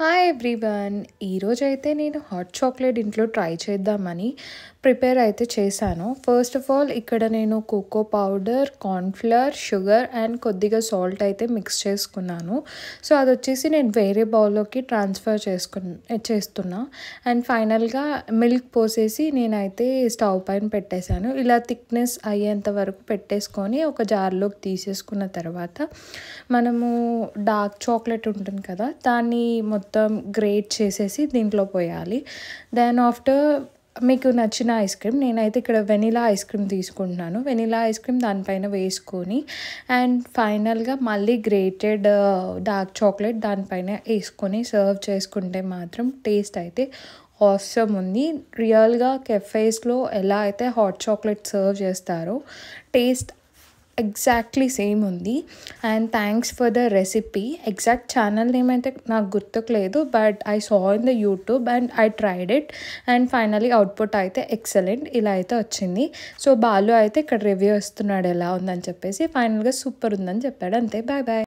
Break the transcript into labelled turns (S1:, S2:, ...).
S1: Hi everyone. ఈరోజైతే నేను hot chocolate ఇంట్లో ట్రై చేద్దామని ప్రిపేర్ అయితే చేశాను. ఫస్ట్ ఆఫ్ ఆల్ ఇక్కడ నేను cocoa powder, cornflour, sugar and కొద్దిగా సాల్ట్ అయితే మిక్స్ చేసుకున్నాను. సో అది వచ్చేసి నేను వేరే బౌల్‌లోకి ట్రాన్స్‌ఫర్ చేస్తున్నా. అండ్ ఫైనల్‌గా మిల్క్ పోసేసి నేనైతే స్టవ్ పైన పెట్టేశాను. ఇలా థిక్‌నెస్ అయ్యేంత వరకు పెట్టేసుకొని ఒక జార్‌లోకి తీసేసుకున్న తర్వాత మనము డార్క్ చాక్లెట్ ఉంటుంది కదా, దాన్ని మొత్తం గ్రేట్ చేసేసి దీంట్లో పోయాలి. దెన్ ఆఫ్టర్ మీకు నచ్చిన ఐస్ క్రీమ్, నేనైతే ఇక్కడ వెనిలా ఐస్ క్రీమ్ తీసుకుంటున్నాను. వెనిలా ఐస్ క్రీమ్ దానిపైన వేసుకొని అండ్ ఫైనల్గా మళ్ళీ గ్రేటెడ్ డార్క్ చాక్లెట్ దానిపైన వేసుకొని సర్వ్ చేసుకుంటే మాత్రం టేస్ట్ అయితే ఆసమ్ ఉంది. రియల్గా కెఫేస్లో ఎలా అయితే హాట్ చాక్లెట్ సర్వ్ చేస్తారో టేస్ట్ ఎగ్జాక్ట్లీ సేమ్ ఉంది. And thanks for the recipe. Exact channel name అయితే నాకు గుర్తుకులేదు, but I saw in the YouTube and I tried it and finally output అయితే ఎక్సలెంట్ ఇలా అయితే వచ్చింది. సో బాలు అయితే ఇక్కడ రివ్యూ ఇస్తున్నాడు ఎలా ఉందని చెప్పేసి. ఫైనల్గా సూపర్ ఉందని చెప్పాడు. అంతే, బాయ్ బాయ్.